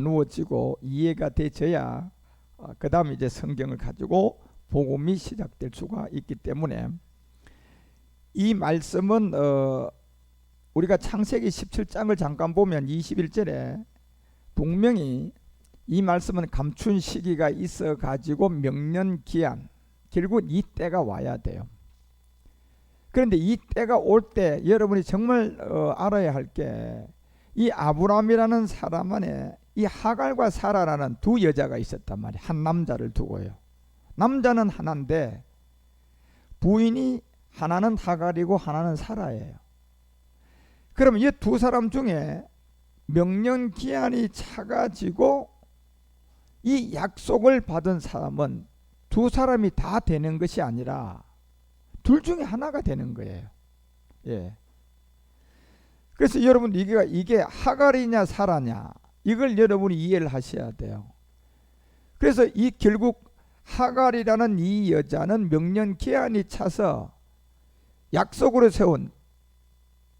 나누어지고 이해가 돼져야 그 다음에 이제 성경을 가지고 복음이 시작될 수가 있기 때문에 이 말씀은 우리가 창세기 17장을 잠깐 보면 21절에 분명히 이 말씀은 감춘 시기가 있어 가지고 명령기한, 결국 이 때가 와야 돼요. 그런데 이 때가 올 때 여러분이 정말 알아야 할 게, 이 아브라함이라는 사람 안에 이 하갈과 사라라는 두 여자가 있었단 말이에요. 한 남자를 두고요. 남자는 하나인데 부인이 하나는 하갈이고 하나는 사라예요. 그러면 이 두 사람 중에 명령기한이 차가지고 이 약속을 받은 사람은 두 사람이 다 되는 것이 아니라 둘 중에 하나가 되는 거예요. 예. 그래서 여러분 이게 하갈이냐 사라냐, 이걸 여러분이 이해를 하셔야 돼요. 그래서 이 결국 하갈이라는 이 여자는 명령기한이 차서 약속으로 세운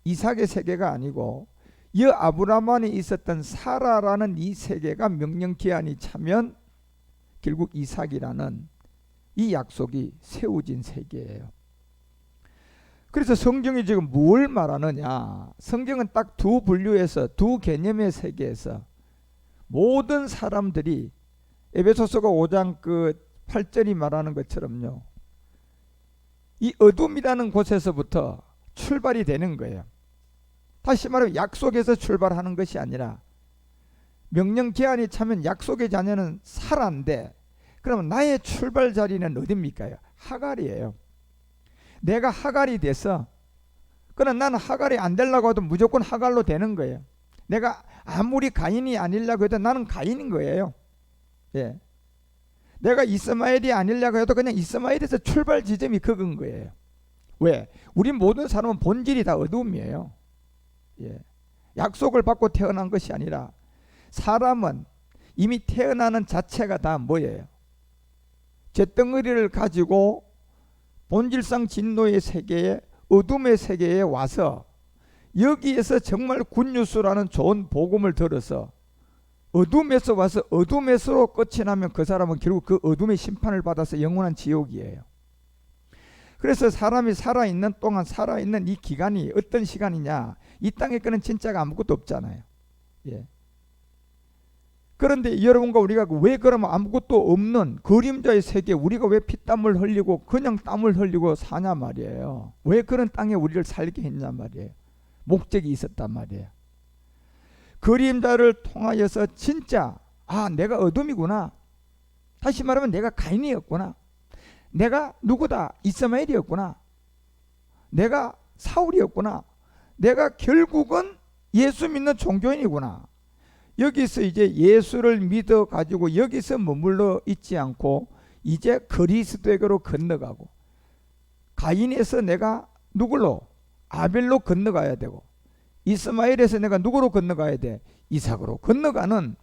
이삭의 세계가 아니고 이 아브라함 안에 있었던 사라라는 이 세계가 명령기한이 차면 결국 이삭이라는 이 약속이 세워진 세계예요. 그래서 성경이 지금 뭘 말하느냐, 성경은 딱 두 분류에서, 두 개념의 세계에서 모든 사람들이 에베소서가 5장 그 8절이 말하는 것처럼요, 이 어둠이라는 곳에서부터 출발이 되는 거예요. 다시 말하면 약속에서 출발하는 것이 아니라, 명령기한이 차면 약속의 자녀는 사라인데, 그러면 나의 출발 자리는 어디입니까? 하갈이에요. 내가 하갈이 돼서, 그러나 나는 하갈이 안 되려고 해도 무조건 하갈로 되는 거예요. 내가 아무리 가인이 아니려고 해도 나는 가인인 거예요. 예. 내가 이스마엘이 아니려고 해도 그냥 이스마엘에서 출발 지점이 그건 거예요. 왜? 우리 모든 사람은 본질이 다 어두움이에요. 예. 약속을 받고 태어난 것이 아니라 사람은 이미 태어나는 자체가 다 뭐예요? 잿덩어리를 가지고 본질상 진노의 세계에, 어둠의 세계에 와서 여기에서 정말 굿뉴스라는 좋은 복음을 들어서 어둠에서 와서 어둠에서로 끝이 나면 그 사람은 결국 그 어둠의 심판을 받아서 영원한 지옥이에요. 그래서 사람이 살아있는 동안, 살아있는 이 기간이 어떤 시간이냐, 이 땅에 거는 진짜가 아무것도 없잖아요. 예. 그런데 여러분과 우리가 왜 그러면 아무것도 없는 그림자의 세계에 우리가 왜 피땀을 흘리고 그냥 땀을 흘리고 사냐 말이에요. 왜 그런 땅에 우리를 살게 했냐 말이에요. 목적이 있었단 말이에요. 그림자를 통하여서 진짜 내가 어둠이구나, 다시 말하면 내가 가인이었구나, 내가 누구다, 이스마엘이었구나, 내가 사울이었구나, 내가 결국은 예수 믿는 종교인이구나. 여기서 이제 예수를 믿어 가지고 여기서 머물러 있지 않고 이제 그리스도에게로 건너가고, 가인에서 내가 누굴로? 아벨로 건너가야 되고, 이스마엘에서 내가 누구로 건너가야 돼? 이삭으로 건너가는,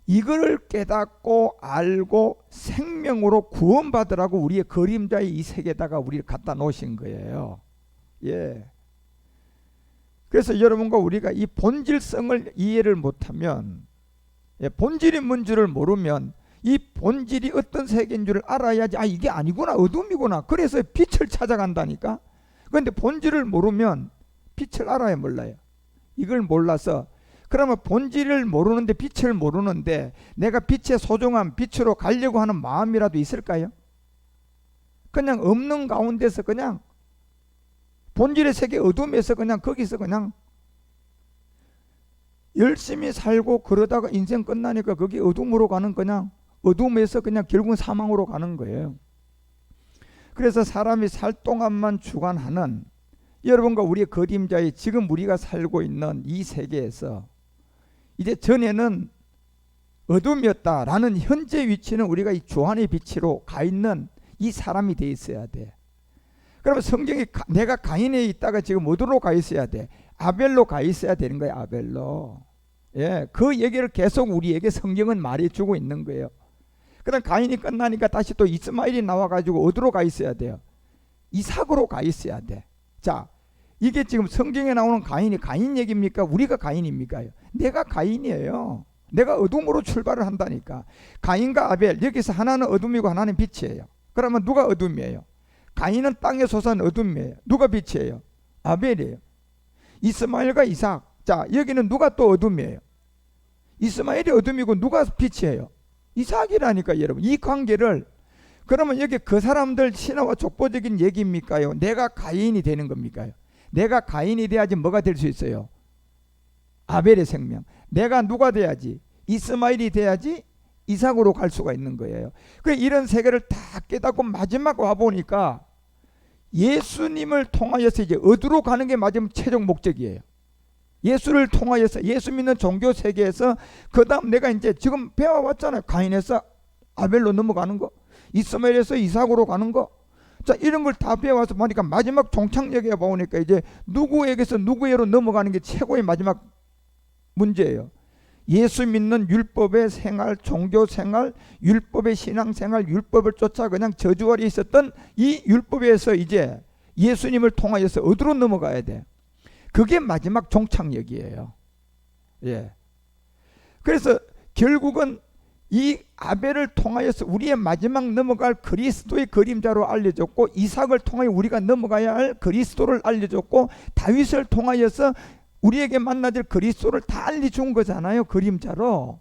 이거를 깨닫고 알고 생명으로 구원받으라고 우리의 그림자의 이 세계에다가 우리를 갖다 놓으신 거예요. 예. 그래서 여러분과 우리가 이 본질성을 이해를 못하면, 본질이 뭔 줄을 모르면 이 본질이 어떤 세계인 줄을 알아야지 이게 아니구나, 어둠이구나, 그래서 빛을 찾아간다니까. 그런데 본질을 모르면 빛을 알아야 몰라요. 이걸 몰라서, 그러면 본질을 모르는데 빛을 모르는데 내가 빛의 소중한 빛으로 가려고 하는 마음이라도 있을까요? 그냥 없는 가운데서 그냥 본질의 세계 어둠에서 그냥 거기서 그냥 열심히 살고 그러다가 인생 끝나니까 거기 어둠으로 가는, 그냥 어둠에서 그냥 결국은 사망으로 가는 거예요. 그래서 사람이 살 동안만 주관하는 여러분과 우리의 그림자의 지금 우리가 살고 있는 이 세계에서, 이제 전에는 어둠이었다라는 현재 위치는 우리가 이 조한의 빛으로 가 있는 이 사람이 돼 있어야 돼. 그러면 성경이 내가 가인에 있다가 지금 어디로 가 있어야 돼? 아벨로 가 있어야 되는 거예요. 아벨로. 예, 그 얘기를 계속 우리에게 성경은 말해주고 있는 거예요. 그다음 가인이 끝나니까 다시 또 이스마엘이 나와가지고 어디로 가 있어야 돼요? 이삭으로 가 있어야 돼. 자, 이게 지금 성경에 나오는 가인이 가인 얘기입니까? 우리가 가인입니까? 내가 가인이에요. 내가 어둠으로 출발을 한다니까. 가인과 아벨, 여기서 하나는 어둠이고 하나는 빛이에요. 그러면 누가 어둠이에요? 가인은 땅에 솟아난 어둠이에요. 누가 빛이에요? 아벨이에요. 이스마엘과 이삭. 자, 여기는 누가 또 어둠이에요? 이스마엘이 어둠이고 누가 빛이에요? 이삭이라니까. 여러분, 이 관계를, 그러면 여기 그 사람들 신화와 족보적인 얘기입니까요? 내가 가인이 되는 겁니까요? 내가 가인이 돼야지 뭐가 될 수 있어요? 아벨의 생명. 내가 누가 돼야지? 이스마엘이 돼야지 이삭으로 갈 수가 있는 거예요. 그래서 이런 세계를 다 깨닫고 마지막 와보니까 예수님을 통하여서 이제 어디로 가는 게 마지막 최종 목적이에요. 예수를 통하여서, 예수 믿는 종교 세계에서 그 다음 내가 이제 지금 배워왔잖아요. 가인에서 아벨로 넘어가는 거, 이스마엘에서 이삭으로 가는 거. 자, 이런 걸 다 배워와서 보니까 마지막 종착역에 보니까 이제 누구에게서 누구에로 넘어가는 게 최고의 마지막 문제예요. 예수 믿는 율법의 생활, 종교 생활, 율법의 신앙 생활, 율법을 쫓아 그냥 저주 아래 있었던 이 율법에서 이제 예수님을 통하여서 어디로 넘어가야 돼? 그게 마지막 종착역이에요. 예. 그래서 결국은 이 아벨을 통하여서 우리의 마지막 넘어갈 그리스도의 그림자로 알려졌고, 이삭을 통하여 우리가 넘어가야 할 그리스도를 알려줬고, 다윗을 통하여서 우리에게 만나질 그리스도를 다 알려준 거잖아요. 그림자로.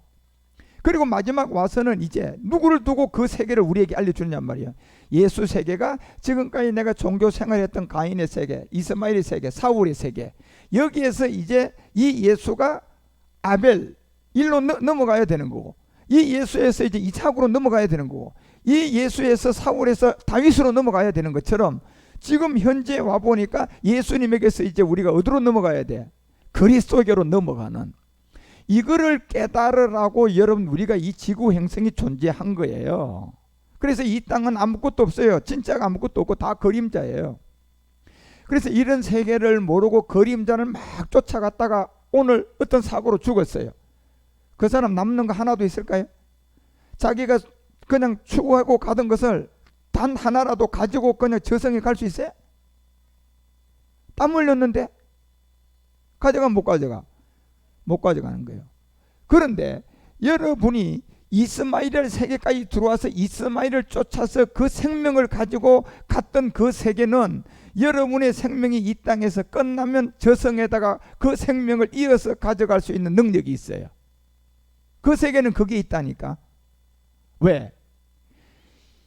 그리고 마지막 와서는 이제 누구를 두고 그 세계를 우리에게 알려주느냐 말이에요. 예수 세계가 지금까지 내가 종교 생활했던 가인의 세계, 이스마엘의 세계, 사울의 세계, 여기에서 이제 이 예수가 아벨 일로 넘어가야 되는 거고, 이 예수에서 이제 이삭으로 넘어가야 되는 거고, 이 예수에서 사울에서 다윗으로 넘어가야 되는 것처럼 지금 현재 와보니까 예수님에게서 이제 우리가 어디로 넘어가야 돼? 그리스도께로 넘어가는, 이거를 깨달으라고 여러분 우리가 이 지구 행성이 존재한 거예요. 그래서 이 땅은 아무것도 없어요. 진짜가 아무것도 없고 다 그림자예요. 그래서 이런 세계를 모르고 그림자를 막 쫓아갔다가 오늘 어떤 사고로 죽었어요. 그 사람 남는 거 하나도 있을까요? 자기가 그냥 추구하고 가던 것을 단 하나라도 가지고 그냥 저승에 갈 수 있어요? 땀 흘렸는데 가져가 못 가져가? 못 가져가는 거예요. 그런데 여러분이 이스마엘 세계까지 들어와서 이스마엘을 쫓아서 그 생명을 가지고 갔던 그 세계는 여러분의 생명이 이 땅에서 끝나면 저승에다가 그 생명을 이어서 가져갈 수 있는 능력이 있어요. 그 세계는 그게 있다니까. 왜?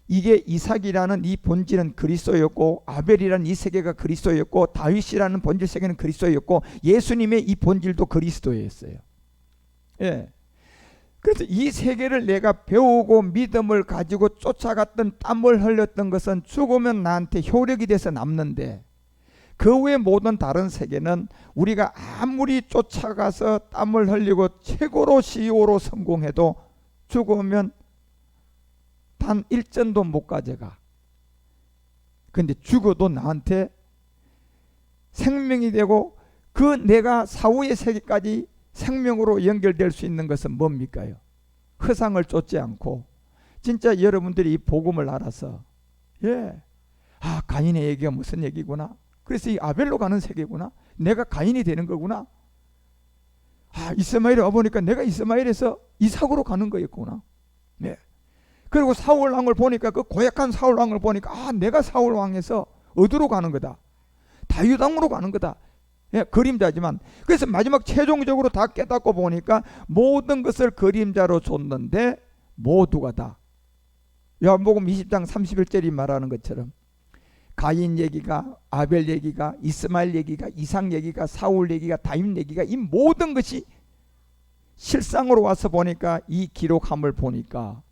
이게 이삭이라는 이 본질은 그리스도였고, 아벨이라는 이 세계가 그리스도였고, 다윗이라는 본질 세계는 그리스도였고, 예수님의 이 본질도 그리스도였어요. 예. 그래서 이 세계를 내가 배우고 믿음을 가지고 쫓아갔던, 땀을 흘렸던 것은 죽으면 나한테 효력이 돼서 남는데, 그 외 모든 다른 세계는 우리가 아무리 쫓아가서 땀을 흘리고 최고로 CEO로 성공해도 죽으면 단 1전도 못 가져가. 근데 죽어도 나한테 생명이 되고 그 내가 사후의 세계까지 생명으로 연결될 수 있는 것은 뭡니까요? 허상을 쫓지 않고 진짜 여러분들이 이 복음을 알아서, 예, 아, 가인의 얘기가 무슨 얘기구나. 그래서 이 아벨로 가는 세계구나. 내가 가인이 되는 거구나. 아, 이스마엘에 와보니까 내가 이스마엘에서 이삭으로 가는 거였구나. 네. 그리고 사울 왕을 보니까, 그 고약한 사울 왕을 보니까, 아, 내가 사울 왕에서 어디로 가는 거다? 다윗 왕으로 가는 거다. 예, 그림자지만. 그래서 마지막 최종적으로 다 깨닫고 보니까 모든 것을 그림자로 줬는데 모두가 다, 요한복음 20장 31절이 말하는 것처럼 가인 얘기가, 아벨 얘기가, 이스마엘 얘기가, 이삭 얘기가, 사울 얘기가, 다윗 얘기가, 이 모든 것이 실상으로 와서 보니까, 이 기록함을 보니까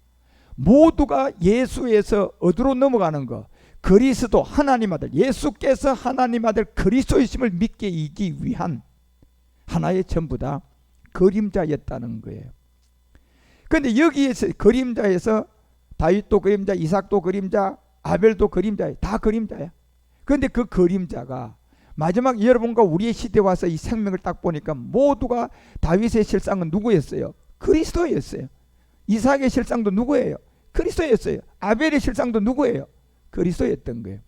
모두가 예수에서 어디로 넘어가는 거? 그리스도, 하나님 아들, 예수께서 하나님 아들 그리스도이심을 믿게 이기 위한 하나의 전부 다 그림자였다는 거예요. 그런데 여기에서 그림자에서 다윗도 그림자, 이삭도 그림자, 아벨도 그림자야. 다 그림자야. 그런데 그 그림자가 마지막 여러분과 우리의 시대에 와서 이 생명을 딱 보니까 모두가, 다윗의 실상은 누구였어요? 그리스도였어요. 이삭의 실상도 누구예요? 그리스도였어요. 아벨의 실상도 누구예요? 그리스도였던 거예요.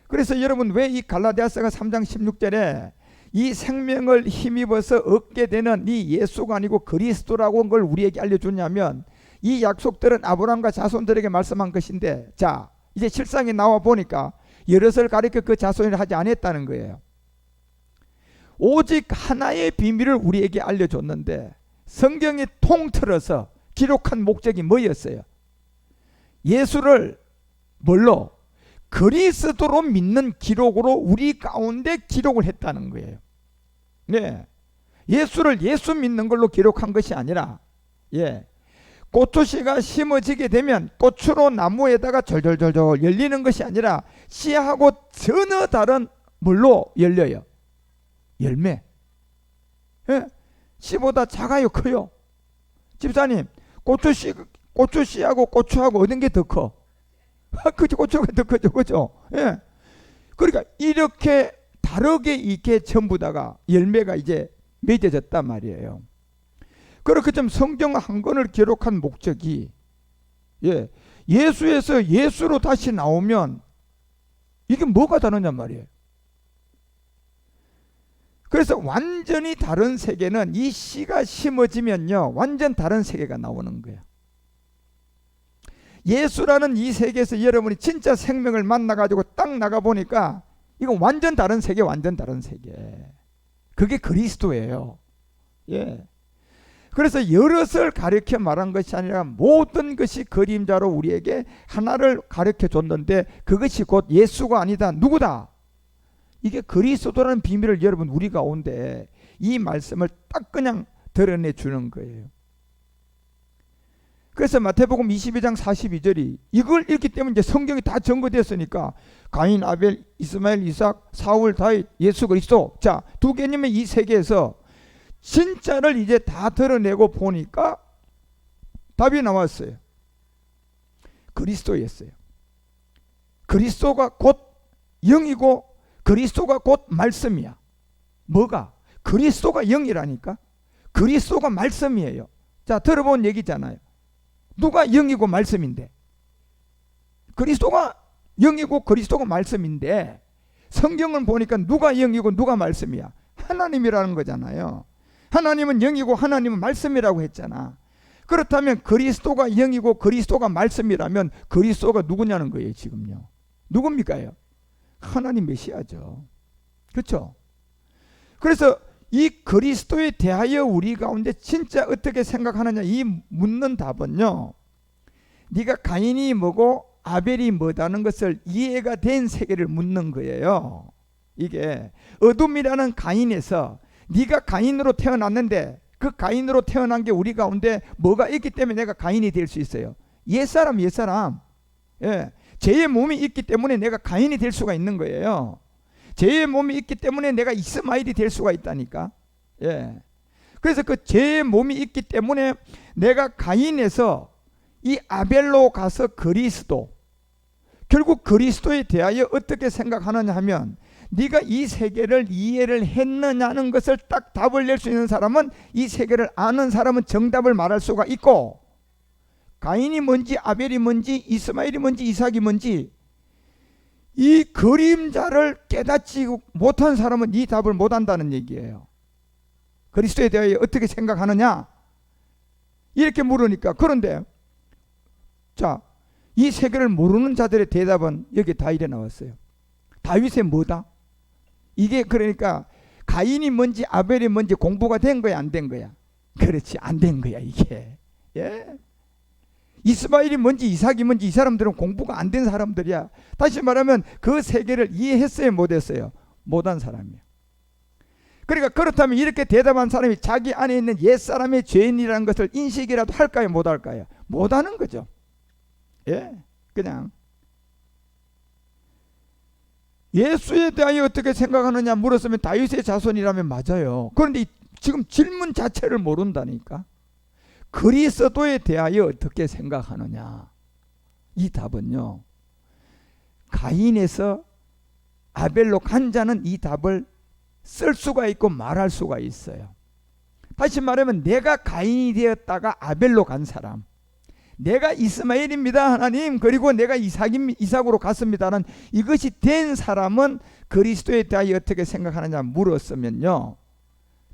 그래서 여러분, 왜 이 갈라디아서가 3장 16절에 이 생명을 힘입어서 얻게 되는 이 예수가 아니고 그리스도라고 한 걸 우리에게 알려주냐면, 이 약속들은 아브라함과 자손들에게 말씀한 것인데, 자 이제 실상에 나와 보니까 여럿을 가리켜 그 자손이라 하지 않았다는 거예요. 오직 하나의 비밀을 우리에게 알려줬는데, 성경이 통틀어서 기록한 목적이 뭐였어요? 예수를 뭘로? 그리스도로 믿는 기록으로 우리 가운데 기록을 했다는 거예요. 네, 예수를 예수 믿는 걸로 기록한 것이 아니라, 고추씨가 심어지게 되면 고추로 나무에다가 절절절절 열리는 것이 아니라 씨하고 전혀 다른 뭘로 열려요? 열매. 씨보다 작아요, 커요? 집사님, 고추씨하고 고추하고 어떤 게 더 커? 그죠, 고추가 더 크죠, 그죠? 그러니까 이렇게 다르게 이게 전부 다가 열매가 이제 맺어졌단 말이에요. 그렇게 좀 성경 한 권을 기록한 목적이, 예수에서 예수로 다시 나오면 이게 뭐가 다르냐 말이에요. 그래서 완전히 다른 세계는 이 씨가 심어지면요, 완전 다른 세계가 나오는 거예요. 예수라는 이 세계에서 여러분이 진짜 생명을 만나가지고 딱 나가보니까 이건 완전 다른 세계, 완전 다른 세계. 그게 그리스도예요. 그래서 여럿을 가르쳐 말한 것이 아니라 모든 것이 그림자로 우리에게 하나를 가르쳐 줬는데, 그것이 곧 예수가 아니다. 누구다? 이게 그리스도라는 비밀을 여러분 우리 가운데 이 말씀을 딱 그냥 드러내 주는 거예요. 그래서 마태복음 22장 42절이 이걸 읽기 때문에 이제 성경이 다 전거됐으니까 가인, 아벨, 이스마엘, 이삭, 사울, 다윗, 예수 그리스도, 자 두 개념의 이 세계에서 진짜를 이제 다 드러내고 보니까 답이 나왔어요. 그리스도였어요. 그리스도가 곧 영이고 그리스도가 곧 말씀이야. 뭐가? 그리스도가 영이라니까. 그리스도가 말씀이에요. 자, 들어본 얘기잖아요. 누가 영이고 말씀인데? 그리스도가 영이고 그리스도가 말씀인데, 성경을 보니까 누가 영이고 누가 말씀이야? 하나님이라는 거잖아요. 하나님은 영이고 하나님은 말씀이라고 했잖아. 그렇다면 그리스도가 영이고 그리스도가 말씀이라면 그리스도가 누구냐는 거예요. 지금요. 누굽니까요? 하나님 메시아죠. 그렇죠? 그래서 이 그리스도에 대하여 우리 가운데 진짜 어떻게 생각하느냐, 이 묻는 답은요, 네가 가인이 뭐고 아벨이 뭐다는 것을 이해가 된 세계를 묻는 거예요. 이게 어둠이라는 가인에서 네가 가인으로 태어났는데, 그 가인으로 태어난 게 우리 가운데 뭐가 있기 때문에 내가 가인이 될 수 있어요. 옛사람. 죄의 몸이 있기 때문에 내가 가인이 될 수가 있는 거예요. 죄의 몸이 있기 때문에 내가 이스마엘이 될 수가 있다니까. 그래서 그 죄의 몸이 있기 때문에 내가 가인에서 이 아벨로 가서 그리스도, 결국 그리스도에 대하여 어떻게 생각하느냐 하면, 네가 이 세계를 이해를 했느냐는 것을 딱 답을 낼 수 있는 사람은, 이 세계를 아는 사람은 정답을 말할 수가 있고, 가인이 뭔지 아벨이 뭔지 이스마엘이 뭔지 이삭이 뭔지 이 그림자를 깨닫지 못한 사람은 이 답을 못한다는 얘기예요. 그리스도에 대하여 어떻게 생각하느냐 이렇게 물으니까. 그런데 자, 이 세계를 모르는 자들의 대답은 여기 다윗에 나왔어요. 다윗의 뭐다? 이게 그러니까 가인이 뭔지 아벨이 뭔지 공부가 된 거야, 안 된 거야? 그렇지, 안 된 거야 이게. 이스마엘이 뭔지 이삭이 뭔지 이 사람들은 공부가 안 된 사람들이야. 다시 말하면 그 세계를 이해했어요, 못했어요? 못한 사람이야. 그러니까 그렇다면 이렇게 대답한 사람이 자기 안에 있는 옛사람의 죄인이라는 것을 인식이라도 할까요, 못할까요? 못하는 거죠. 그냥 예수에 대하여 어떻게 생각하느냐 물었으면 다윗의 자손이라면 맞아요. 그런데 지금 질문 자체를 모른다니까. 그리스도에 대하여 어떻게 생각하느냐, 이 답은요, 가인에서 아벨로 간 자는 이 답을 쓸 수가 있고 말할 수가 있어요. 다시 말하면 내가 가인이 되었다가 아벨로 간 사람, 내가 이스마엘입니다 하나님, 그리고 내가 이삭으로 갔습니다는 이것이 된 사람은 그리스도에 대하여 어떻게 생각하느냐 물었으면요,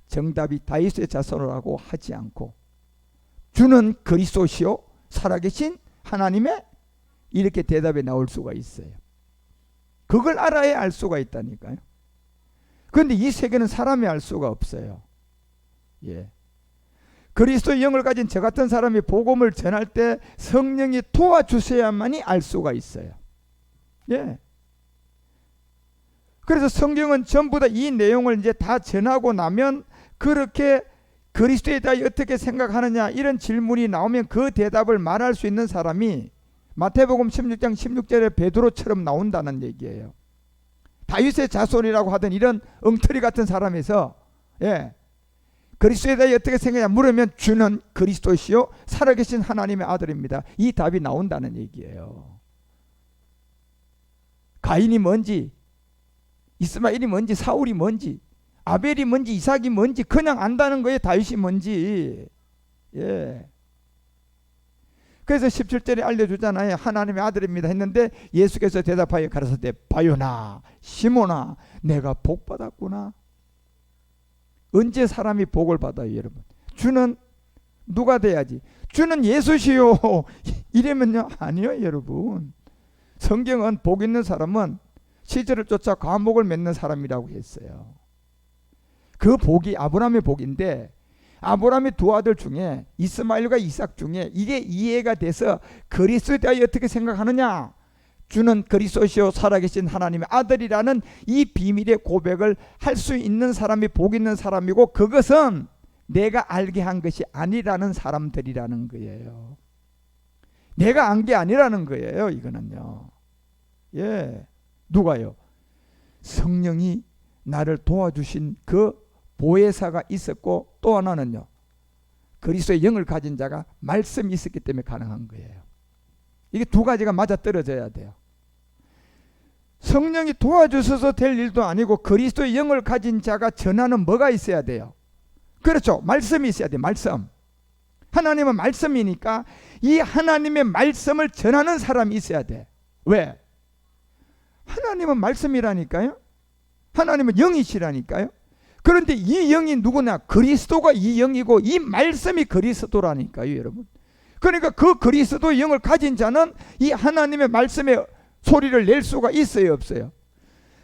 정답이 다윗의 자손이라고 하지 않고 주는 그리스도시요 살아계신 하나님의, 이렇게 대답이 나올 수가 있어요. 그걸 알아야 알 수가 있다니까요. 그런데 이 세계는 사람이 알 수가 없어요. 예. 그리스도의 영을 가진 저 같은 사람이 복음을 전할 때 성령이 도와주셔야만이 알 수가 있어요. 예. 그래서 성경은 전부 다 이 내용을 이제 다 전하고 나면, 그렇게 그리스도에 대해 어떻게 생각하느냐 이런 질문이 나오면 그 대답을 말할 수 있는 사람이 마태복음 16장 16절에 베드로처럼 나온다는 얘기예요. 다윗의 자손이라고 하던 이런 엉터리 같은 사람에서, 예, 그리스도에 대해 어떻게 생각하냐 물으면 주는 그리스도시요 살아계신 하나님의 아들입니다. 이 답이 나온다는 얘기예요. 가인이 뭔지, 이스마엘이 뭔지, 사울이 뭔지, 아벨이 뭔지, 이삭이 뭔지 그냥 안다는 거예요. 다윗이 뭔지. 예. 그래서 17절에 알려주잖아요. 하나님의 아들입니다 했는데 예수께서 대답하여 가라사대 바요나 시몬아 내가 복 받았구나. 언제 사람이 복을 받아요 여러분? 주는 누가 돼야지? 주는 예수시요 이러면요 아니요 여러분. 성경은 복 있는 사람은 시절을 쫓아 과목을 맺는 사람이라고 했어요. 그 복이 아브라함의 복인데, 아브라함의 두 아들 중에 이스마엘과 이삭 중에 이게 이해가 돼서 그리스도에 대하여 어떻게 생각하느냐, 주는 그리스도시요 살아계신 하나님의 아들이라는 이 비밀의 고백을 할 수 있는 사람이 복 있는 사람이고, 그것은 내가 알게 한 것이 아니라는 사람들이라는 거예요. 내가 안 게 아니라는 거예요. 이거는요. 예, 누가요? 성령이 나를 도와주신 그 보혜사가 있었고, 또 하나는요 그리스도의 영을 가진 자가 말씀이 있었기 때문에 가능한 거예요. 이게 두 가지가 맞아떨어져야 돼요. 성령이 도와주셔서 될 일도 아니고 그리스도의 영을 가진 자가 전하는 뭐가 있어야 돼요? 그렇죠, 말씀이 있어야 돼요. 말씀. 하나님은 말씀이니까 이 하나님의 말씀을 전하는 사람이 있어야 돼. 왜? 하나님은 말씀이라니까요. 하나님은 영이시라니까요. 그런데 이 영이 누구냐? 그리스도가 이 영이고 이 말씀이 그리스도라니까요 여러분. 그러니까 그 그리스도의 영을 가진 자는 이 하나님의 말씀에 소리를 낼 수가 있어요 없어요?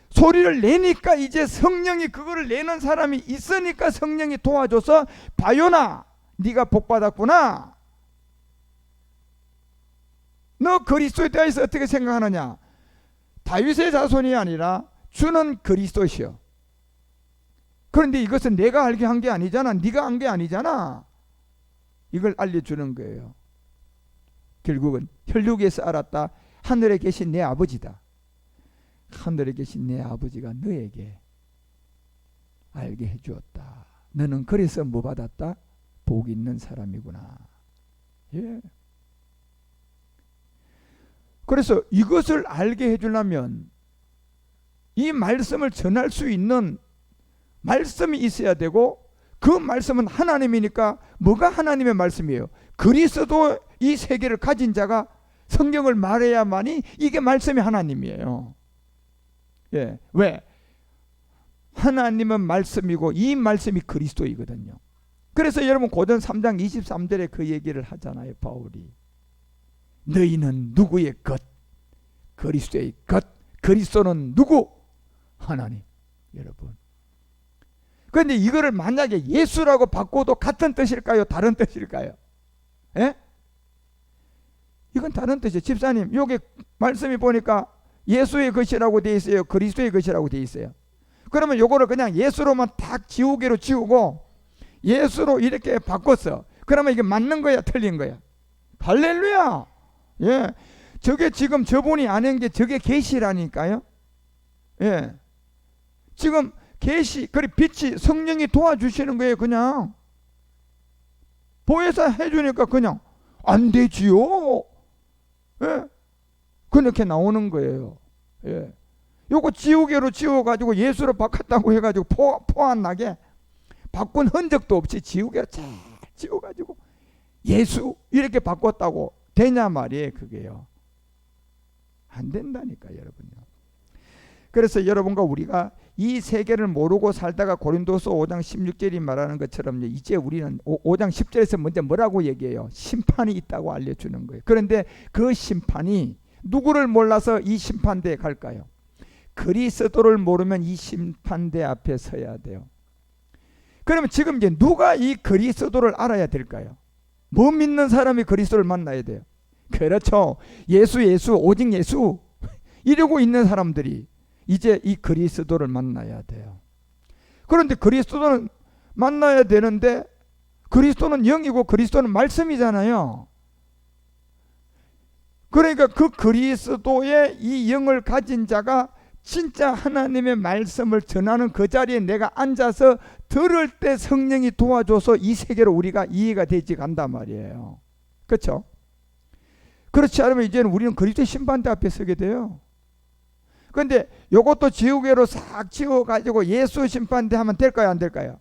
소리를 내니까 이제 성령이 그거를 내는 사람이 있으니까 성령이 도와줘서 바요나 네가 복받았구나, 너 그리스도에 대해서 어떻게 생각하느냐, 다윗의 자손이 아니라 주는 그리스도시요. 그런데 이것은 내가 알게 한 게 아니잖아, 네가 한 게 아니잖아. 이걸 알려주는 거예요. 결국은 혈육에서 알았다. 하늘에 계신 내 아버지다. 하늘에 계신 내 아버지가 너에게 알게 해주었다. 너는 그래서 뭐 받았다? 복 있는 사람이구나. 예. 그래서 이것을 알게 해주려면 이 말씀을 전할 수 있는 말씀이 있어야 되고, 그 말씀은 하나님이니까 뭐가 하나님의 말씀이에요? 그리스도 이 세계를 가진 자가 성경을 말해야만이 이게 말씀이 하나님이에요. 예. 왜? 하나님은 말씀이고 이 말씀이 그리스도이거든요. 그래서 여러분 고전 3장 23절에 그 얘기를 하잖아요 바울이. 너희는 누구의 것? 그리스도의 것. 그리스도는 누구? 하나님. 여러분, 그런데 이거를 만약에 예수라고 바꿔도 같은 뜻일까요? 다른 뜻일까요? 예? 이건 다른 뜻이에요. 집사님, 여기 말씀이 보니까 예수의 것이라고 되어 있어요? 그리스도의 것이라고 되어 있어요? 그러면 요거를 그냥 예수로만 딱 지우개로 지우고 예수로 이렇게 바꿨어. 그러면 이게 맞는 거야, 틀린 거야? 할렐루야. 예, 저게 지금 저분이 아는 게 저게 계시라니까요. 예, 지금 계시, 그리고 빛이 성령이 도와주시는 거예요. 그냥 보혜사 해주니까 그냥 안 되지요. 예, 그렇게 나오는 거예요. 예, 요거 지우개로 지워가지고 예수로 바꿨다고 해가지고 포 안 나게 바꾼 흔적도 없이 지우개로 잘 지워가지고 예수 이렇게 바꿨다고 되냐 말이에요. 그게요. 안 된다니까 여러분요. 그래서 여러분과 우리가 이 세계를 모르고 살다가 고린도서 5장 16절이 말하는 것처럼 이제 우리는 5장 10절에서 먼저 뭐라고 얘기해요? 심판이 있다고 알려주는 거예요. 그런데 그 심판이 누구를 몰라서 이 심판대에 갈까요? 그리스도를 모르면 이 심판대 앞에 서야 돼요. 그러면 지금 이제 누가 이 그리스도를 알아야 될까요? 뭐 믿는 사람이 그리스도를 만나야 돼요? 그렇죠. 예수 오직 예수 이러고 있는 사람들이 이제 이 그리스도를 만나야 돼요. 그런데 그리스도는 만나야 되는데 그리스도는 영이고 그리스도는 말씀이잖아요. 그러니까 그 그리스도의 이 영을 가진 자가 진짜 하나님의 말씀을 전하는 그 자리에 내가 앉아서 들을 때 성령이 도와줘서 이 세계로 우리가 이해가 되지 간단 말이에요. 그렇죠? 그렇지 않으면 이제는 우리는 그리스도의 심판대 앞에 서게 돼요. 그런데 이것도 지우개로 싹 지워가지고 예수 심판대 하면 될까요? 안 될까요?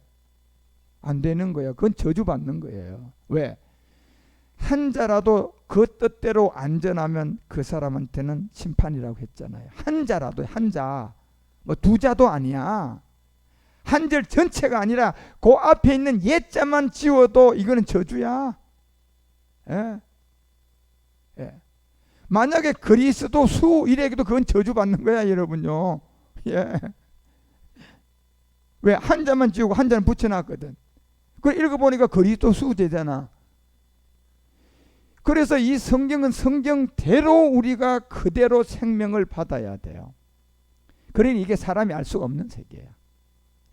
안 되는 거예요. 그건 저주받는 거예요. 왜? 한 자라도 그 뜻대로 안전하면 그 사람한테는 심판이라고 했잖아요. 한 자라도, 한 자. 뭐 두 자도 아니야. 한 절 전체가 아니라 그 앞에 있는 옛자만 지워도 이거는 저주야. 예. 예. 만약에 그리스도 수 이래도 그건 저주받는 거야 여러분요. 예. 왜? 한 자만 지우고 한 자는 붙여놨거든. 그걸 읽어보니까 그리스도 수제잖아. 그래서 이 성경은 성경대로 우리가 그대로 생명을 받아야 돼요. 그러니 이게 사람이 알 수가 없는 세계야.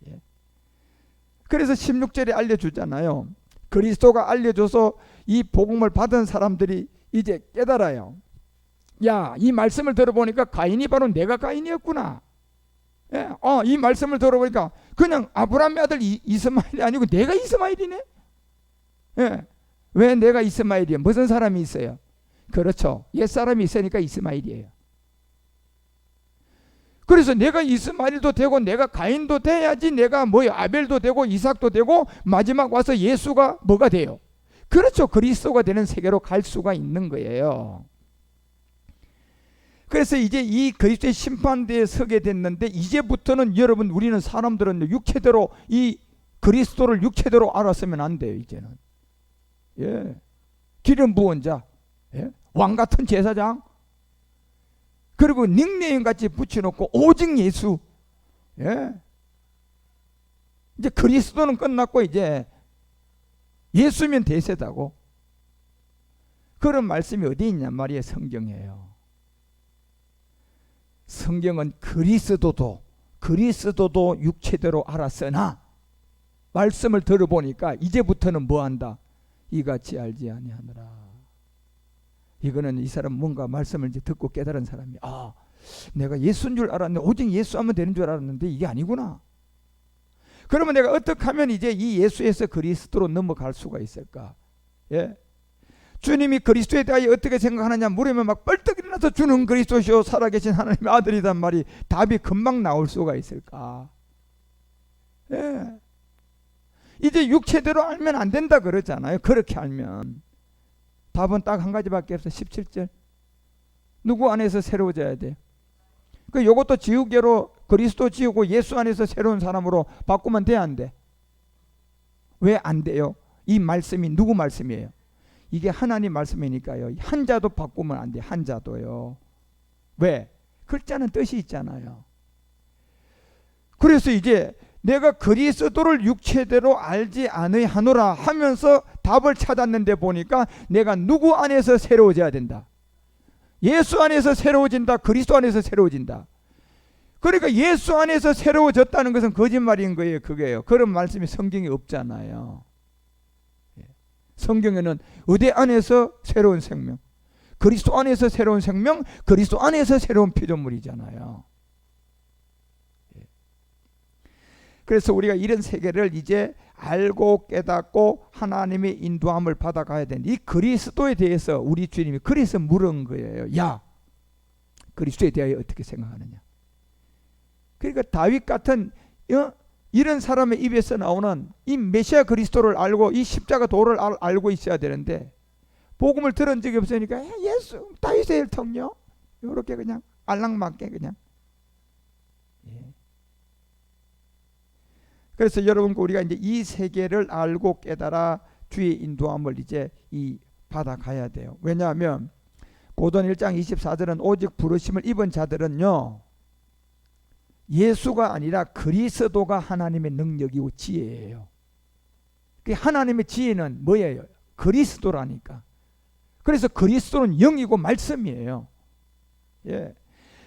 예. 그래서 16절에 알려주잖아요. 그리스도가 알려줘서 이 복음을 받은 사람들이 이제 깨달아요. 야, 이 말씀을 들어보니까 가인이 바로 내가 가인이었구나. 예. 이 말씀을 들어보니까 그냥 아브라함의 아들 이스마엘이 아니고 내가 이스마엘이네. 예. 왜 내가 이스마엘이에요? 무슨 사람이 있어요? 그렇죠. 옛사람이 있으니까 이스마엘이에요. 그래서 내가 이스마엘도 되고 내가 가인도 돼야지 내가 아벨도 되고 이삭도 되고 마지막 와서 예수가 뭐가 돼요? 그렇죠. 그리스도가 되는 세계로 갈 수가 있는 거예요. 그래서 이제 이 그리스도의 심판대에 서게 됐는데 이제부터는 여러분 우리는 사람들은 육체대로 이 그리스도를 육체대로 알았으면 안 돼요. 이제는. 예. 기름 부은 자, 예? 왕 같은 제사장, 그리고 닉네임 같이 붙여놓고 오직 예수. 예. 이제 그리스도는 끝났고 이제 예수면 대세다고. 그런 말씀이 어디 있냐 말이에요. 성경이에요. 성경은 그리스도도 육체대로 알았으나 말씀을 들어보니까 이제부터는 뭐한다? 이같이 알지 아니하느라. 이거는 이 사람 뭔가 말씀을 이제 듣고 깨달은 사람이 내가 예수인 줄 알았는데 오직 예수하면 되는 줄 알았는데 이게 아니구나. 그러면 내가 어떻게 하면 이제 이 예수에서 그리스도로 넘어갈 수가 있을까? 예? 주님이 그리스도에 대하여 어떻게 생각하느냐 물으면 막 뻘떡 일어나서 주는 그리스도시오 살아계신 하나님의 아들이란 말이 답이 금방 나올 수가 있을까? 예. 이제 육체대로 알면 안 된다 그러잖아요. 그렇게 알면 답은 딱 한 가지밖에 없어. 17절 누구 안에서 새로워져야 돼. 요것도 지우개로 그리스도 지우고 예수 안에서 새로운 사람으로 바꾸면 돼 안 돼? 왜 안 돼요? 이 말씀이 누구 말씀이에요? 이게 하나님 말씀이니까요. 한 자도 바꾸면 안 돼. 한 자도요. 왜? 글자는 뜻이 있잖아요. 그래서 이제 내가 그리스도를 육체대로 알지 아니하노라 하면서 답을 찾았는데 보니까 내가 누구 안에서 새로워져야 된다. 예수 안에서 새로워진다. 그리스도 안에서 새로워진다. 그러니까 예수 안에서 새로워졌다는 것은 거짓말인 거예요. 그게요. 그런 말씀이 성경에 없잖아요. 성경에는 의대 안에서 새로운 생명, 그리스도 안에서 새로운 생명, 그리스도 안에서 새로운 피조물이잖아요. 그래서 우리가 이런 세계를 이제 알고 깨닫고 하나님의 인도함을 받아가야 되는데 이 그리스도에 대해서 우리 주님이 그래서 물은 거예요. 야, 그리스도에 대하여 어떻게 생각하느냐. 그러니까 다윗 같은 이런 사람의 입에서 나오는 이 메시아 그리스도를 알고 이 십자가 도를 알고 있어야 되는데 복음을 들은 적이 없으니까 예수 다윗의 혈통요 이렇게 그냥 알랑맞게 그냥. 예. 그래서 여러분 우리가 이제 이 세계를 알고 깨달아 주의 인도함을 이제 받아가야 돼요. 왜냐하면 고전 1장 24절은 오직 부르심을 입은 자들은요 예수가 아니라 그리스도가 하나님의 능력이고 지혜예요. 그 하나님의 지혜는 뭐예요? 그리스도라니까. 그래서 그리스도는 영이고 말씀이에요. 예.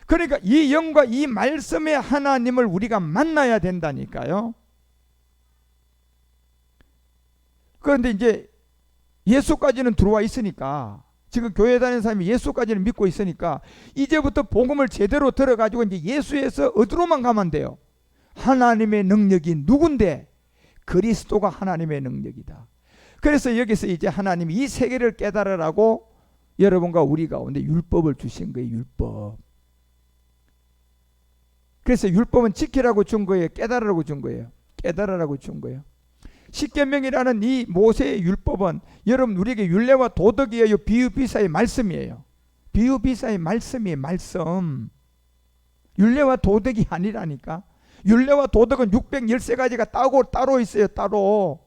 그러니까 이 영과 이 말씀의 하나님을 우리가 만나야 된다니까요. 그런데 이제 예수까지는 들어와 있으니까, 지금 교회 다니는 사람이 예수까지는 믿고 있으니까 이제부터 복음을 제대로 들어가지고 이제 예수에서 어디로만 가면 돼요? 하나님의 능력이 누군데? 그리스도가 하나님의 능력이다. 그래서 여기서 이제 하나님이 이 세계를 깨달으라고 여러분과 우리 가운데 율법을 주신 거예요. 율법. 그래서 율법은 지키라고 준 거예요? 깨달으라고 준 거예요? 깨달으라고 준 거예요. 십계명이라는 이 모세의 율법은 여러분 우리에게 율례와 도덕이에요? 비유비사의 말씀이에요? 비유비사의 말씀이에요. 말씀. 율례와 도덕이 아니라니까. 율례와 도덕은 613가지가 따로 있어요. 따로.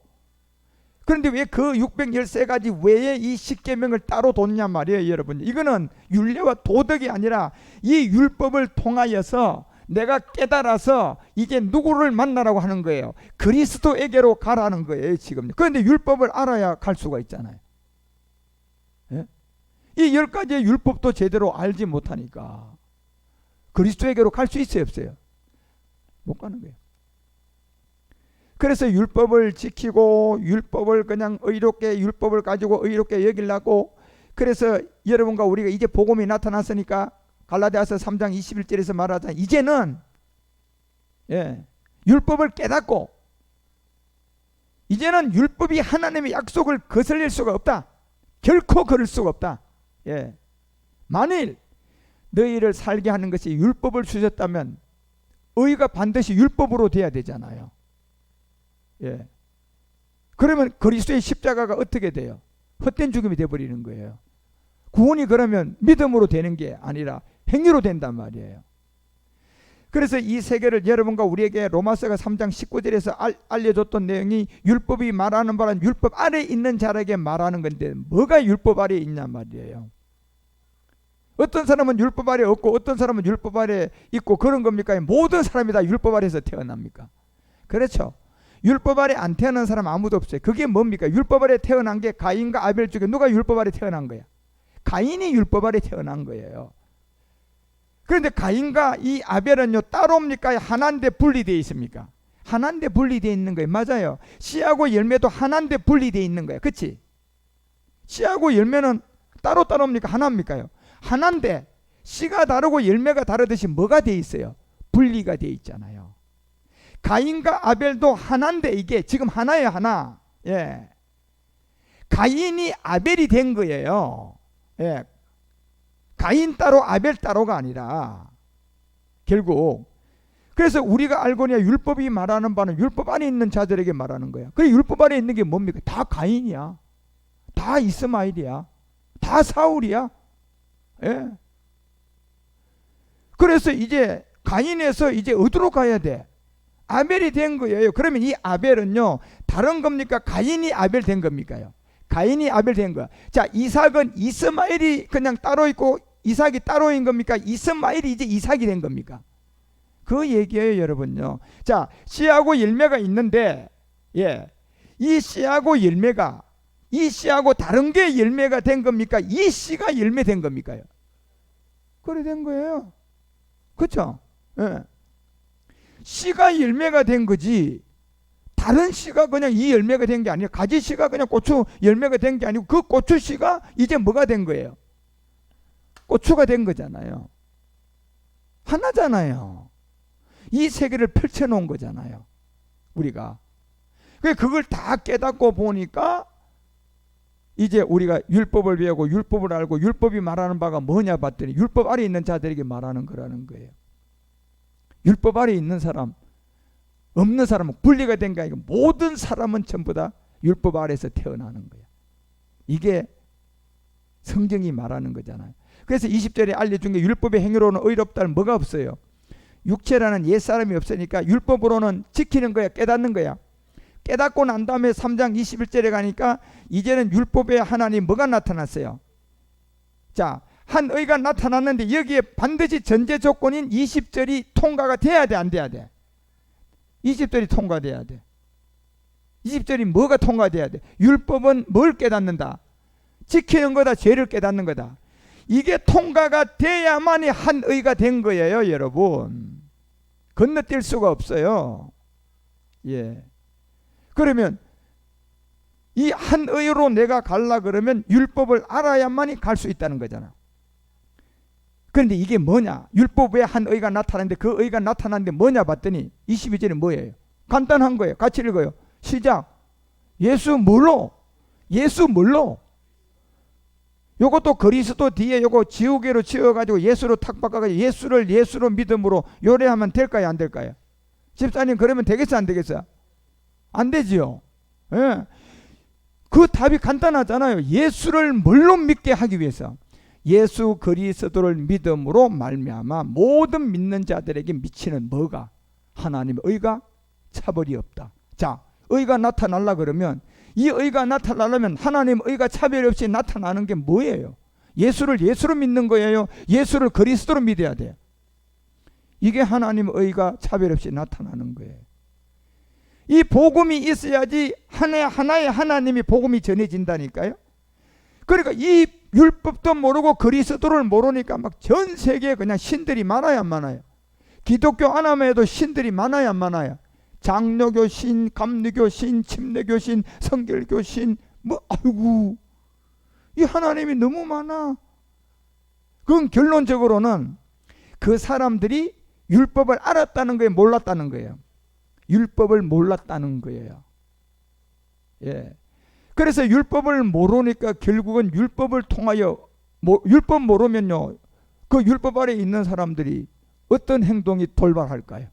그런데 왜 그 613가지 외에 이 십계명을 따로 뒀냐 말이에요. 여러분 이거는 율례와 도덕이 아니라 이 율법을 통하여서 내가 깨달아서 이제 누구를 만나라고 하는 거예요? 그리스도에게로 가라는 거예요 지금. 그런데 율법을 알아야 갈 수가 있잖아요. 예? 이 10가지의 율법도 제대로 알지 못하니까 그리스도에게로 갈 수 있어요 없어요? 못 가는 거예요. 그래서 율법을 지키고 율법을 그냥 의롭게 율법을 가지고 의롭게 여기려고, 그래서 여러분과 우리가 이제 복음이 나타났으니까 갈라디아서 3장 21절에서 말하자 이제는 율법을 깨닫고 이제는 율법이 하나님의 약속을 거슬릴 수가 없다. 결코 그럴 수가 없다. 만일 너희를 살게 하는 것이 율법을 주셨다면 의가 반드시 율법으로 돼야 되잖아요. 그러면 그리스도의 십자가가 어떻게 돼요? 헛된 죽음이 되어버리는 거예요. 구원이 그러면 믿음으로 되는 게 아니라 행위로 된단 말이에요. 그래서 이 세계를 여러분과 우리에게 로마서가 3장 19절에서 알려줬던 내용이 율법이 말하는 바는 율법 아래에 있는 자에게 말하는 건데 뭐가 율법 아래에 있냐 말이에요. 어떤 사람은 율법 아래에 없고 어떤 사람은 율법 아래에 있고 그런 겁니까? 모든 사람이 다 율법 아래에서 태어납니까? 그렇죠. 율법 아래 안 태어난 사람 아무도 없어요. 그게 뭡니까? 율법 아래 태어난 게 가인과 아벨 중에 누가 율법 아래 태어난 거야? 가인이 율법 아래 태어난 거예요. 그런데 가인과 이 아벨은요 따로입니까? 하나인데 분리되어 있습니까? 하나인데 분리되어 있는 거예요. 맞아요. 씨하고 열매도 하나인데 분리되어 있는 거예요. 그렇지? 씨하고 열매는 따로입니까? 하나입니까요? 하나인데 씨가 다르고 열매가 다르듯이 뭐가 되어 있어요? 분리가 되어 있잖아요. 가인과 아벨도 하나인데 이게 지금 하나예요. 하나. 가인이 아벨이 된 거예요. 가인 따로 아벨 따로가 아니라 결국. 그래서 우리가 알고 있는 율법이 말하는 바는 율법 안에 있는 자들에게 말하는 거야. 그래 율법 안에 있는 게 뭡니까? 다 가인이야. 다 이스마엘이야. 다 사울이야. 그래서 이제 가인에서 이제 어디로 가야 돼? 아벨이 된 거예요. 그러면 이 아벨은요 다른 겁니까? 가인이 아벨 된 겁니까요? 가인이 아벨 된 거야. 자, 이삭은 이스마엘이 그냥 따로 있고 이삭이 따로인 겁니까? 이스마엘이 이제 이삭이 된 겁니까? 그 얘기예요, 여러분요. 자, 씨하고 열매가 있는데, 이 씨하고 열매가 이 씨하고 다른 게 열매가 된 겁니까? 이 씨가 열매 된 겁니까요? 그래 된 거예요. 그렇죠? 씨가 열매가 된 거지. 다른 씨가 그냥 이 열매가 된 게 아니라 가지 씨가 그냥 고추 열매가 된 게 아니고 그 고추 씨가 이제 뭐가 된 거예요? 고추가 된 거잖아요. 하나잖아요. 이 세계를 펼쳐놓은 거잖아요. 우리가. 그걸 다 깨닫고 보니까 이제 우리가 율법을 배우고 율법을 알고 율법이 말하는 바가 뭐냐 봤더니 율법 아래 있는 자들에게 말하는 거라는 거예요. 율법 아래 있는 사람, 없는 사람은 분리가 된 게 아니고 모든 사람은 전부 다 율법 아래에서 태어나는 거야. 이게 성경이 말하는 거잖아요. 그래서 20절에 알려준 게 율법의 행위로는 의롭다는 뭐가 없어요. 육체라는 옛사람이 없으니까 율법으로는 지키는 거야. 깨닫는 거야. 깨닫고 난 다음에 3장 21절에 가니까 이제는 율법에 하나님 뭐가 나타났어요. 자, 한 의가 나타났는데 여기에 반드시 전제 조건인 20절이 통과가 돼야 돼, 안 돼야 돼? 20절이 통과돼야 돼. 20절이 뭐가 통과돼야 돼? 율법은 뭘 깨닫는다? 지키는 거다, 죄를 깨닫는 거다. 이게 통과가 돼야만이 한 의가 된 거예요, 여러분. 건너뛸 수가 없어요. 예. 그러면 이 한 의로 내가 갈라 그러면 율법을 알아야만이 갈 수 있다는 거잖아. 그런데 이게 뭐냐? 율법에 한 의가 나타났는데 그 의가 나타났는데 뭐냐 봤더니 22절이 뭐예요? 간단한 거예요. 같이 읽어요. 시작. 예수 뭘로? 예수 뭘로? 요것도 그리스도 뒤에 요거 지우개로 지워가지고 예수로 탁 바꿔가지고 예수를 예수로 믿음으로 요래하면 될까요, 안 될까요? 집사님 그러면 되겠어, 안 되겠어요? 안 되지요. 예. 그 답이 간단하잖아요. 예수를 뭘로 믿게 하기 위해서 예수 그리스도를 믿음으로 말미암아 모든 믿는 자들에게 미치는 뭐가? 하나님의 의가 차별이 없다. 자, 의가 나타나려 그러면 이 의가 나타나려면 하나님의 의가 차별 없이 나타나는 게 뭐예요? 예수를 예수로 믿는 거예요? 예수를 그리스도로 믿어야 돼요? 이게 하나님의 의가 차별 없이 나타나는 거예요. 이 복음이 있어야지 하나의 하나님이 복음이 전해진다니까요. 그러니까 이 율법도 모르고 그리스도를 모르니까 막 전 세계에 그냥 신들이 많아요, 안 많아요? 기독교 안함에도 신들이 많아요, 안 많아요? 장로교 신, 감리교 신, 침례교 신, 성결교 신, 뭐 아이고 이 하나님이 너무 많아. 그건 결론적으로는 그 사람들이 율법을 알았다는 거예요, 몰랐다는 거예요? 율법을 몰랐다는 거예요. 예. 그래서 율법을 모르니까 결국은 율법을 통하여 율법 모르면요, 그 율법 아래 있는 사람들이 어떤 행동이 돌발할까요?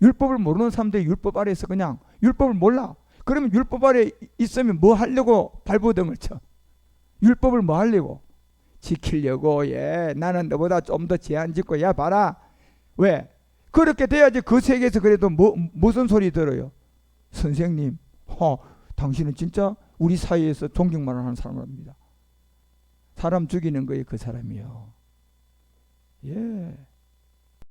율법을 모르는 사람들이 율법 아래에서 그냥 율법을 몰라. 그러면 율법 아래 있으면 뭐 하려고 발버둥을 쳐? 율법을 뭐 하려고? 지키려고. 예, 나는 너보다 좀 더 제한 짓고 야 봐라. 왜? 그렇게 돼야지 그 세계에서 그래도 무슨 소리 들어요? 선생님, 당신은 진짜 우리 사이에서 존경만 하는 사람입니다. 사람 죽이는 거예요, 그 사람이요. 예.